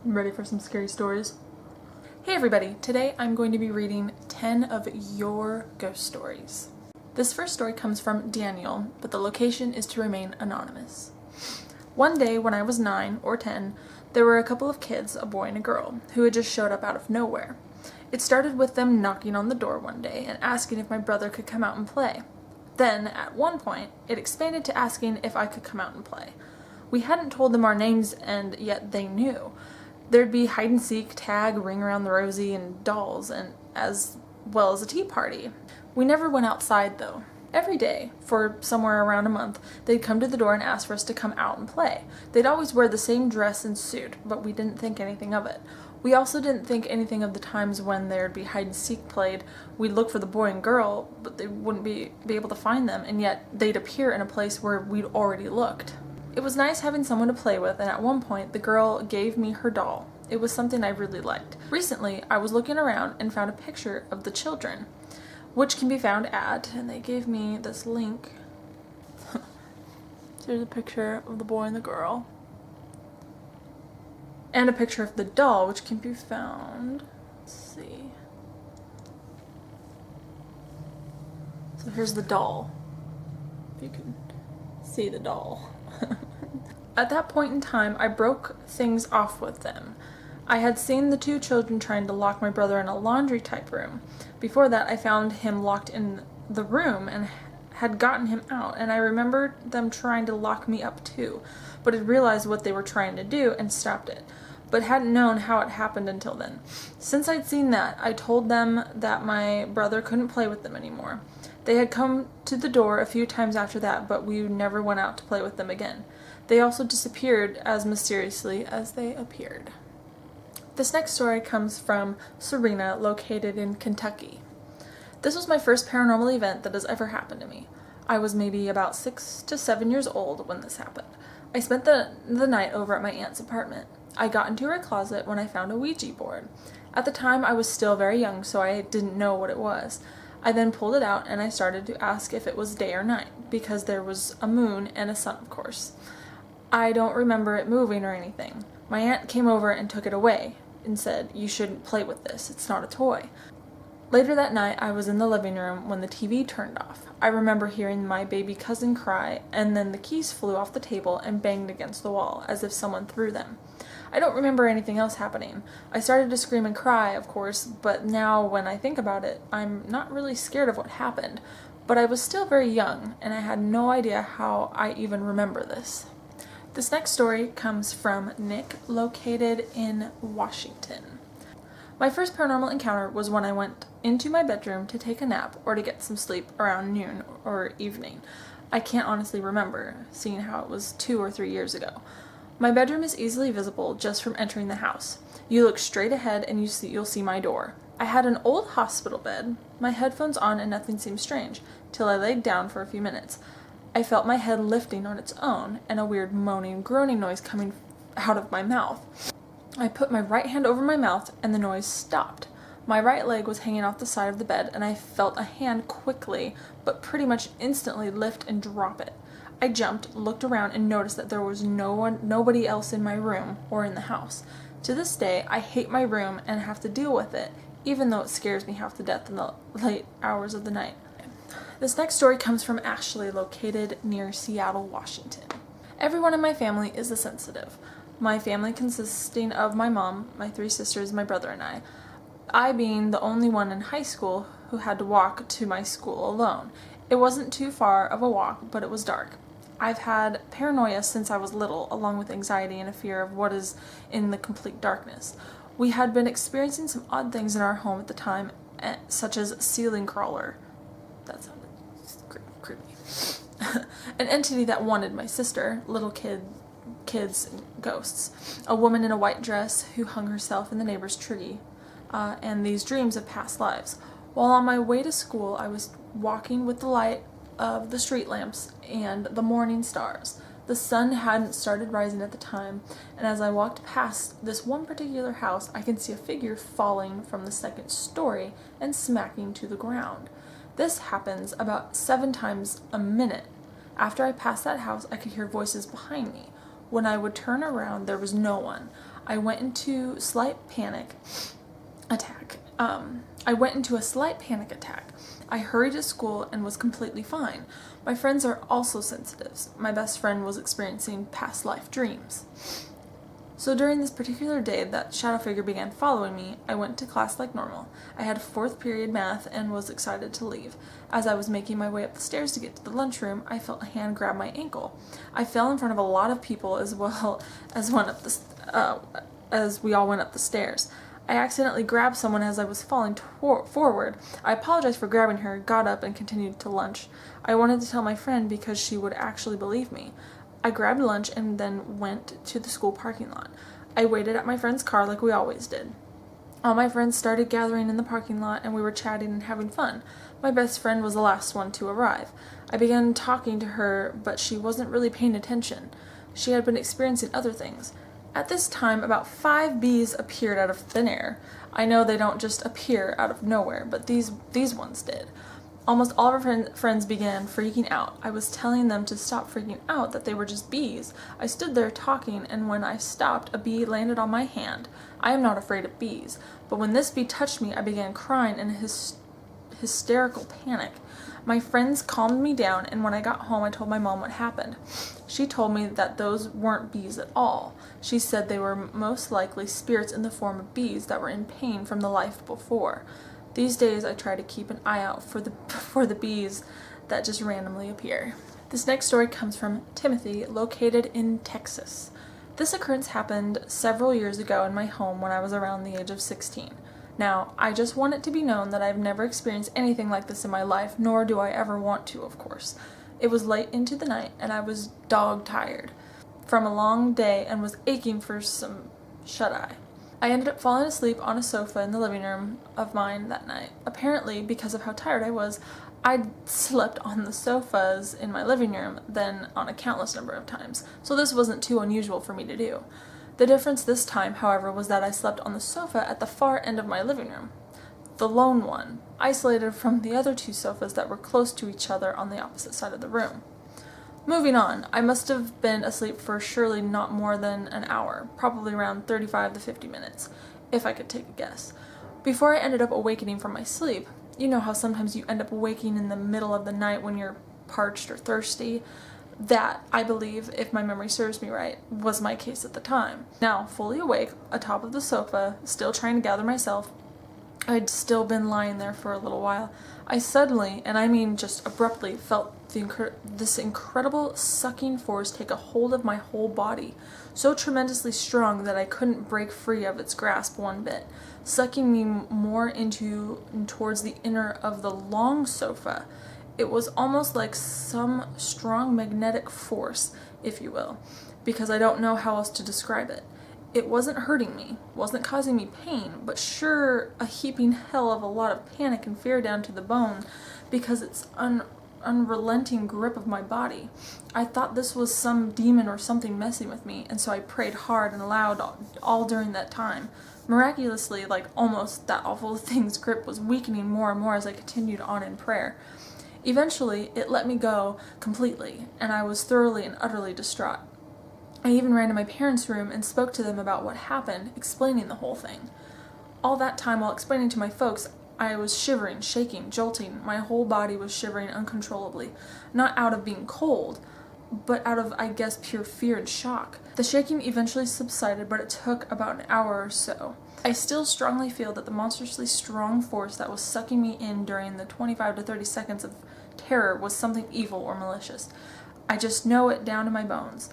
Ready for some scary stories? Hey everybody, today I'm going to be reading 10 of your ghost stories. This first story comes from Daniel, but the location is to remain anonymous. One day when I was 9 or 10, there were a couple of kids, a boy and a girl, who had just showed up out of nowhere. It started with them knocking on the door one day and asking if my brother could come out and play. Then, at one point, it expanded to asking if I could come out and play. We hadn't told them our names, and yet they knew. There'd be hide and seek, tag, ring around the rosy, and dolls, and as well as a tea party. We never went outside though. Every day, for somewhere around a month, they'd come to the door and ask for us to come out and play. They'd always wear the same dress and suit, but we didn't think anything of it. We also didn't think anything of the times when there'd be hide and seek played. We'd look for the boy and girl, but they wouldn't be able to find them, and yet they'd appear in a place where we'd already looked. It was nice having someone to play with, and at one point, the girl gave me her doll. It was something I really liked. Recently, I was looking around and found a picture of the children, which can be found at, and they gave me this link. There's a picture of the boy and the girl. And a picture of the doll, which can be found, let's see. So here's the doll, if you can see the doll. At that point in time, I broke things off with them. I had seen the two children trying to lock my brother in a laundry type room. Before that, I found him locked in the room and had gotten him out, and I remembered them trying to lock me up too, but had realized what they were trying to do and stopped it, but hadn't known how it happened until then. Since I'd seen that, I told them that my brother couldn't play with them anymore. They had come to the door a few times after that, but we never went out to play with them again. They also disappeared as mysteriously as they appeared. This next story comes from Serena, located in Kentucky. This was my first paranormal event that has ever happened to me. I was maybe about 6 to 7 years old when this happened. I spent the night over at my aunt's apartment. I got into her closet when I found a Ouija board. At the time, I was still very young, so I didn't know what it was. I then pulled it out and I started to ask if it was day or night, because there was a moon and a sun, of course. I don't remember it moving or anything. My aunt came over and took it away and said, "You shouldn't play with this, it's not a toy." Later that night, I was in the living room when the TV turned off. I remember hearing my baby cousin cry, and then the keys flew off the table and banged against the wall, as if someone threw them. I don't remember anything else happening. I started to scream and cry, of course, but now when I think about it, I'm not really scared of what happened. But I was still very young, and I had no idea how I even remember this. This next story comes from Nick, located in Washington. My first paranormal encounter was when I went into my bedroom to take a nap or to get some sleep around noon or evening. I can't honestly remember, seeing how it was 2 or 3 years ago. My bedroom is easily visible just from entering the house. You look straight ahead and you'll see my door. I had an old hospital bed, my headphones on, and nothing seemed strange, till I laid down for a few minutes. I felt my head lifting on its own, and a weird moaning, groaning noise coming out of my mouth. I put my right hand over my mouth, and the noise stopped. My right leg was hanging off the side of the bed, and I felt a hand quickly, but pretty much instantly, lift and drop it. I jumped, looked around, and noticed that there was nobody else in my room or in the house. To this day, I hate my room and have to deal with it, even though it scares me half to death in the late hours of the night. This next story comes from Ashley, located near Seattle, Washington. Everyone in my family is a sensitive. My family consisting of my mom, my 3 sisters, my brother, and I being the only one in high school who had to walk to my school alone. It wasn't too far of a walk, but it was dark. I've had paranoia since I was little, along with anxiety and a fear of what is in the complete darkness. We had been experiencing some odd things in our home at the time, such as a ceiling crawler. That sounded creepy. An entity that wanted my sister, little kids, and ghosts. A woman in a white dress who hung herself in the neighbor's tree, and these dreams of past lives. While on my way to school, I was walking with the light of the street lamps and the morning stars. The sun hadn't started rising at the time, and as I walked past this one particular house, I could see a figure falling from the 2nd story and smacking to the ground. This happens about 7 times a minute. After I passed that house, I could hear voices behind me. When I would turn around, there was no one. I went into a slight panic attack. I hurried to school and was completely fine. My friends are also sensitives. My best friend was experiencing past life dreams. So during this particular day that shadow figure began following me, I went to class like normal. I had 4th period math and was excited to leave. As I was making my way up the stairs to get to the lunchroom, I felt a hand grab my ankle. I fell in front of a lot of people as well as as we all went up the stairs. I accidentally grabbed someone as I was falling forward. I apologized for grabbing her, got up, and continued to lunch. I wanted to tell my friend because she would actually believe me. I grabbed lunch and then went to the school parking lot. I waited at my friend's car like we always did. All my friends started gathering in the parking lot and we were chatting and having fun. My best friend was the last one to arrive. I began talking to her, but she wasn't really paying attention. She had been experiencing other things. At this time, about 5 bees appeared out of thin air. I know they don't just appear out of nowhere, but these ones did. Almost all of our friends began freaking out. I was telling them to stop freaking out, that they were just bees. I stood there talking, and when I stopped, a bee landed on my hand. I am not afraid of bees, but when this bee touched me, I began crying in hysterical panic. My friends calmed me down, and when I got home, I told my mom what happened. She told me that those weren't bees at all. She said they were most likely spirits in the form of bees that were in pain from the life before. These days, I try to keep an eye out for the bees that just randomly appear. This next story comes from Timothy, located in Texas. This occurrence happened several years ago in my home when I was around the age of 16. Now, I just want it to be known that I've never experienced anything like this in my life, nor do I ever want to, of course. It was late into the night, and I was dog-tired from a long day and was aching for some shut-eye. I ended up falling asleep on a sofa in the living room of mine that night. Apparently, because of how tired I was, I'd slept on the sofas in my living room then on a countless number of times, so this wasn't too unusual for me to do. The difference this time, however, was that I slept on the sofa at the far end of my living room, the lone one, isolated from the other 2 sofas that were close to each other on the opposite side of the room. Moving on, I must have been asleep for surely not more than an hour, probably around 35 to 50 minutes, if I could take a guess. Before I ended up awakening from my sleep, you know how sometimes you end up waking in the middle of the night when you're parched or thirsty? That, I believe, if my memory serves me right, was my case at the time. Now, fully awake, atop of the sofa, still trying to gather myself, I'd still been lying there for a little while. I suddenly, and I mean just abruptly, felt this incredible sucking force take a hold of my whole body, so tremendously strong that I couldn't break free of its grasp one bit, sucking me more into and towards the inner of the long sofa. It was almost like some strong magnetic force, if you will, because I don't know how else to describe it. It wasn't hurting me, wasn't causing me pain, but sure a heaping hell of a lot of panic and fear down to the bone because it's unrelenting grip of my body. I thought this was some demon or something messing with me, and so I prayed hard and loud all during that time. Miraculously, like almost that awful thing's grip was weakening more and more as I continued on in prayer. Eventually, it let me go completely, and I was thoroughly and utterly distraught. I even ran to my parents' room and spoke to them about what happened, explaining the whole thing. All that time while explaining to my folks, I was shivering, shaking, jolting. My whole body was shivering uncontrollably, not out of being cold, but out of, I guess, pure fear and shock. The shaking eventually subsided, but it took about an hour or so. I still strongly feel that the monstrously strong force that was sucking me in during the 25 to 30 seconds of terror was something evil or malicious. I just know it down to my bones.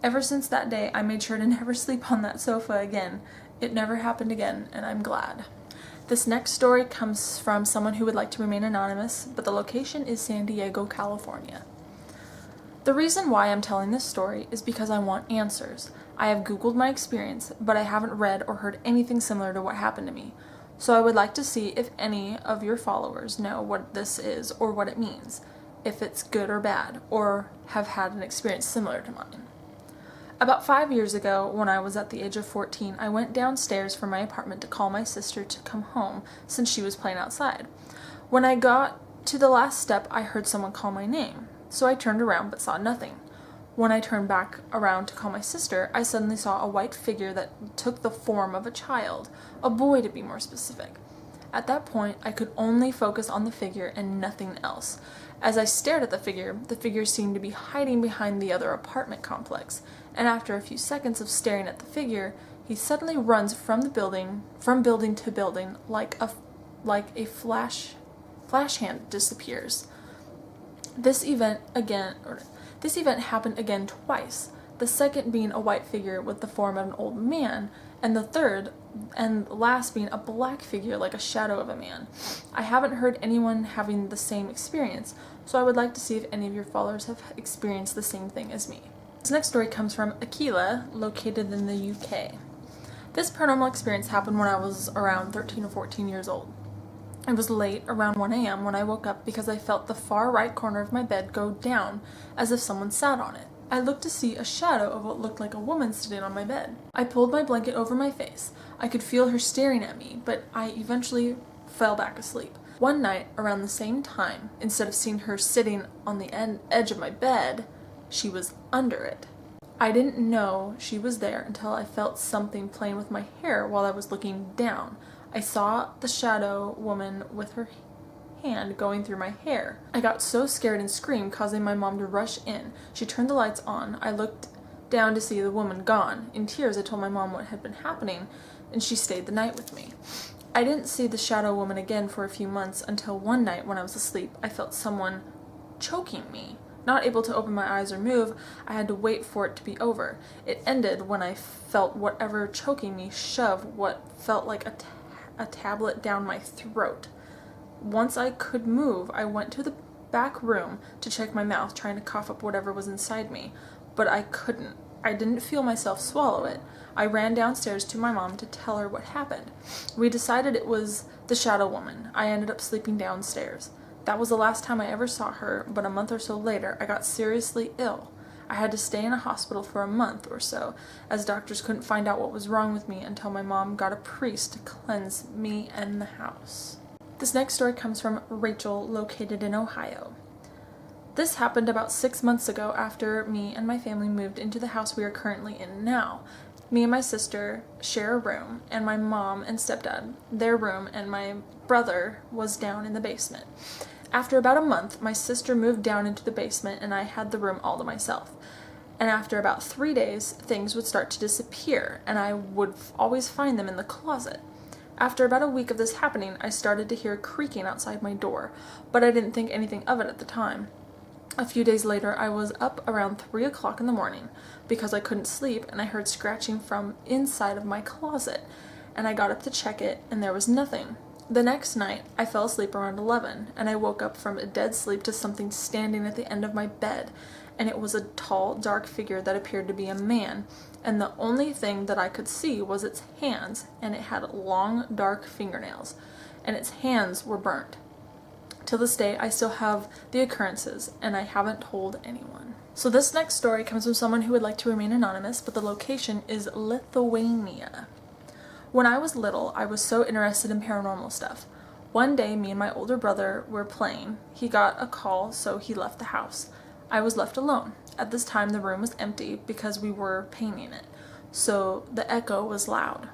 Ever since that day, I made sure to never sleep on that sofa again. It never happened again, and I'm glad. This next story comes from someone who would like to remain anonymous, but the location is San Diego, California. The reason why I'm telling this story is because I want answers. I have Googled my experience, but I haven't read or heard anything similar to what happened to me. So I would like to see if any of your followers know what this is or what it means, if it's good or bad, or have had an experience similar to mine. About 5 years ago, when I was at the age of 14, I went downstairs from my apartment to call my sister to come home since she was playing outside. When I got to the last step, I heard someone call my name, so I turned around but saw nothing. When I turned back around to call my sister, I suddenly saw a white figure that took the form of a child, a boy to be more specific. At that point, I could only focus on the figure and nothing else. As I stared at the figure seemed to be hiding behind the other apartment complex, and after a few seconds of staring at the figure, he suddenly runs from building to building like a flash hand disappears. This event happened again twice, the second being a white figure with the form of an old man, and the third and last being a black figure like a shadow of a man. I haven't heard anyone having the same experience, so I would like to see if any of your followers have experienced the same thing as me. This next story comes from Aquila, located in the UK. This paranormal experience happened when I was around 13 or 14 years old. It was late, around 1 a.m. when I woke up because I felt the far right corner of my bed go down as if someone sat on it. I looked to see a shadow of what looked like a woman sitting on my bed. I pulled my blanket over my face. I could feel her staring at me, but I eventually fell back asleep. One night, around the same time, instead of seeing her sitting on the edge of my bed, she was under it. I didn't know she was there until I felt something playing with my hair while I was looking down. I saw the shadow woman with her hand going through my hair. I got so scared and screamed, causing my mom to rush in. She turned the lights on. I looked down to see the woman gone. In tears, I told my mom what had been happening, and she stayed the night with me. I didn't see the shadow woman again for a few months until one night when I was asleep, I felt someone choking me. Not able to open my eyes or move, I had to wait for it to be over. It ended when I felt whatever choking me shove what felt like a tablet down my throat. Once I could move, I went to the back room to check my mouth, trying to cough up whatever was inside me, but I couldn't. I didn't feel myself swallow it. I ran downstairs to my mom to tell her what happened. We decided it was the shadow woman. I ended up sleeping downstairs. That was the last time I ever saw her, but a month or so later, I got seriously ill. I had to stay in a hospital for a month or so, as doctors couldn't find out what was wrong with me until my mom got a priest to cleanse me and the house. This next story comes from Rachel, located in Ohio. This happened about 6 months ago after me and my family moved into the house we are currently in now. Me and my sister share a room, and my mom and stepdad, their room, and my brother was down in the basement. After about a month, my sister moved down into the basement and I had the room all to myself. And after about 3 days, things would start to disappear and I would always find them in the closet. After about a week of this happening, I started to hear creaking outside my door, but I didn't think anything of it at the time. A few days later, I was up around 3 o'clock in the morning because I couldn't sleep and I heard scratching from inside of my closet, and I got up to check it and there was nothing. The next night, I fell asleep around 11, and I woke up from a dead sleep to something standing at the end of my bed, and it was a tall, dark figure that appeared to be a man, and the only thing that I could see was its hands, and it had long, dark fingernails, and its hands were burnt. Till this day, I still have the occurrences, and I haven't told anyone. So this next story comes from someone who would like to remain anonymous, but the location is Lithuania. When I was little, I was so interested in paranormal stuff. One day, me and my older brother were playing. He got a call, so he left the house. I was left alone. At this time, the room was empty because we were painting it, so the echo was loud.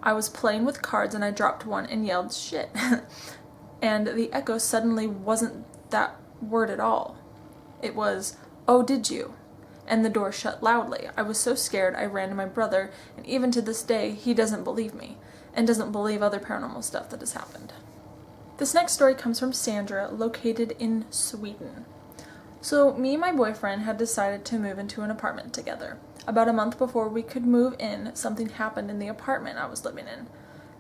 I was playing with cards and I dropped one and yelled, "Shit." And the echo suddenly wasn't that word at all. It was, "Oh, did you?" And the door shut loudly. I was so scared I ran to my brother, and even to this day, he doesn't believe me, and doesn't believe other paranormal stuff that has happened. This next story comes from Sandra, located in Sweden. So, me and my boyfriend had decided to move into an apartment together. About a month before we could move in, something happened in the apartment I was living in.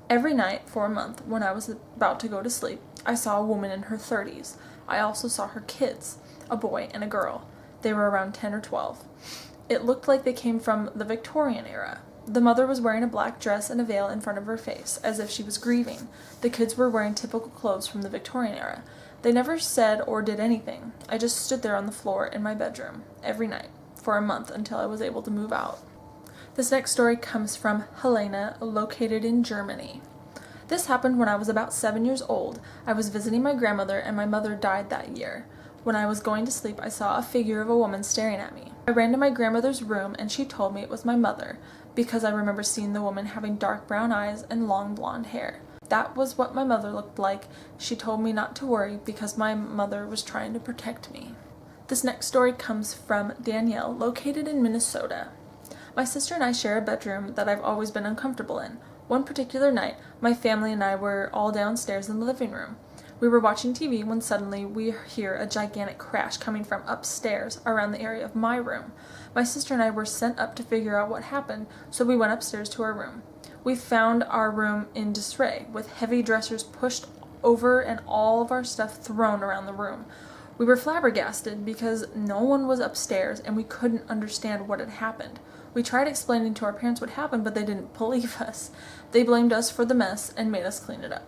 Every night for a month, when I was about to go to sleep, I saw a woman in her 30s. I also saw her kids, a boy and a girl. They were around 10 or 12. It looked like they came from the Victorian era. The mother was wearing a black dress and a veil in front of her face, as if she was grieving. The kids were wearing typical clothes from the Victorian era. They never said or did anything. I just stood there on the floor in my bedroom every night for a month until I was able to move out. This next story comes from Helena, located in Germany. This happened when I was about 7 years old. I was visiting my grandmother and my mother died that year. When I was going to sleep, I saw a figure of a woman staring at me. I ran to my grandmother's room and she told me it was my mother because I remember seeing the woman having dark brown eyes and long blonde hair. That was what my mother looked like. She told me not to worry because my mother was trying to protect me. This next story comes from Danielle, located in Minnesota. My sister and I share a bedroom that I've always been uncomfortable in. One particular night, my family and I were all downstairs in the living room. We were watching TV when suddenly we hear a gigantic crash coming from upstairs around the area of my room. My sister and I were sent up to figure out what happened, so we went upstairs to our room. We found our room in disarray, with heavy dressers pushed over and all of our stuff thrown around the room. We were flabbergasted because no one was upstairs and we couldn't understand what had happened. We tried explaining to our parents what happened, but they didn't believe us. They blamed us for the mess and made us clean it up.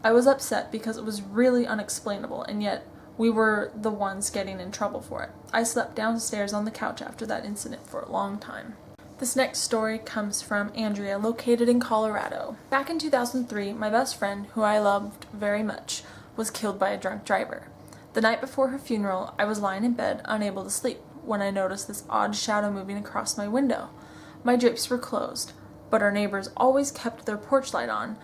I was upset because it was really unexplainable, and yet we were the ones getting in trouble for it. I slept downstairs on the couch after that incident for a long time. This next story comes from Andrea, located in Colorado. Back in 2003, my best friend, who I loved very much, was killed by a drunk driver. The night before her funeral, I was lying in bed, unable to sleep, when I noticed this odd shadow moving across my window. My drapes were closed, but our neighbors always kept their porch light on,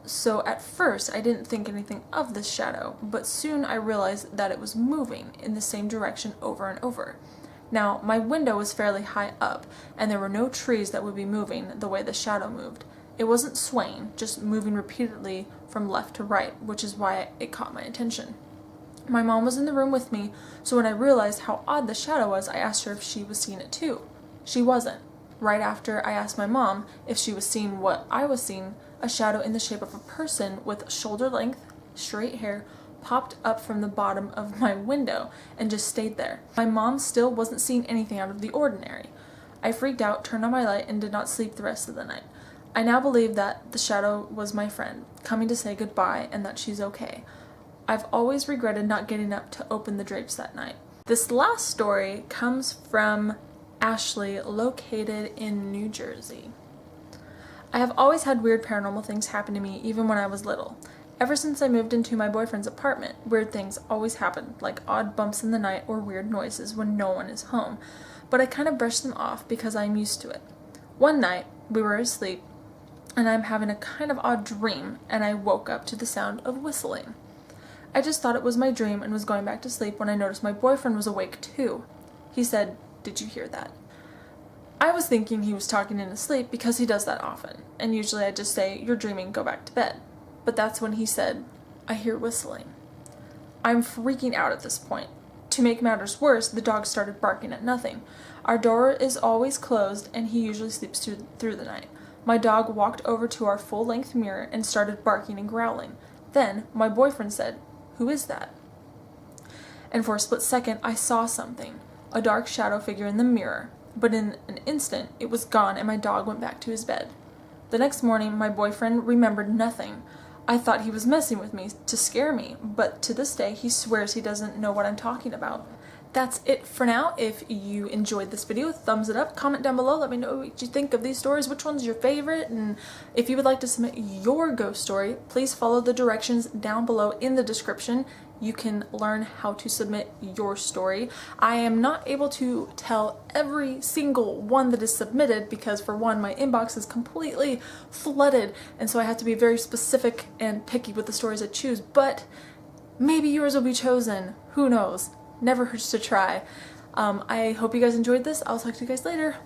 so at first I didn't think anything of this shadow, but soon I realized that it was moving in the same direction over and over. Now, my window was fairly high up, and there were no trees that would be moving the way the shadow moved. It wasn't swaying, just moving repeatedly from left to right, which is why it caught my attention. My mom was in the room with me, so when I realized how odd the shadow was, I asked her if she was seeing it too. She wasn't. Right after I asked my mom if she was seeing what I was seeing, a shadow in the shape of a person with shoulder-length, straight hair popped up from the bottom of my window and just stayed there. My mom still wasn't seeing anything out of the ordinary. I freaked out, turned on my light, and did not sleep the rest of the night. I now believe that the shadow was my friend, coming to say goodbye and that she's okay. I've always regretted not getting up to open the drapes that night. This last story comes from Ashley, located in New Jersey. I have always had weird paranormal things happen to me, even when I was little. Ever since I moved into my boyfriend's apartment, weird things always happen, like odd bumps in the night or weird noises when no one is home, but I kind of brush them off because I'm used to it. One night, we were asleep, and I'm having a kind of odd dream, and I woke up to the sound of whistling. I just thought it was my dream and was going back to sleep when I noticed my boyfriend was awake too. He said, "Did you hear that?" I was thinking he was talking in his sleep because he does that often, and usually I just say, "You're dreaming, go back to bed." But that's when he said, "I hear whistling." I'm freaking out at this point. To make matters worse, the dog started barking at nothing. Our door is always closed and he usually sleeps through the night. My dog walked over to our full-length mirror and started barking and growling. Then my boyfriend said, "Who is that?" And for a split second, I saw something, a dark shadow figure in the mirror. But in an instant, it was gone and my dog went back to his bed. The next morning, my boyfriend remembered nothing. I thought he was messing with me to scare me, but to this day, he swears he doesn't know what I'm talking about. That's it for now. If you enjoyed this video, thumbs it up, comment down below, let me know what you think of these stories, which one's your favorite, and if you would like to submit your ghost story, please follow the directions down below in the description. You can learn how to submit your story. I am not able to tell every single one that is submitted because, for one, my inbox is completely flooded, and so I have to be very specific and picky with the stories I choose, but maybe yours will be chosen. Who knows? Never hurts to try. I hope you guys enjoyed this. I'll talk to you guys later.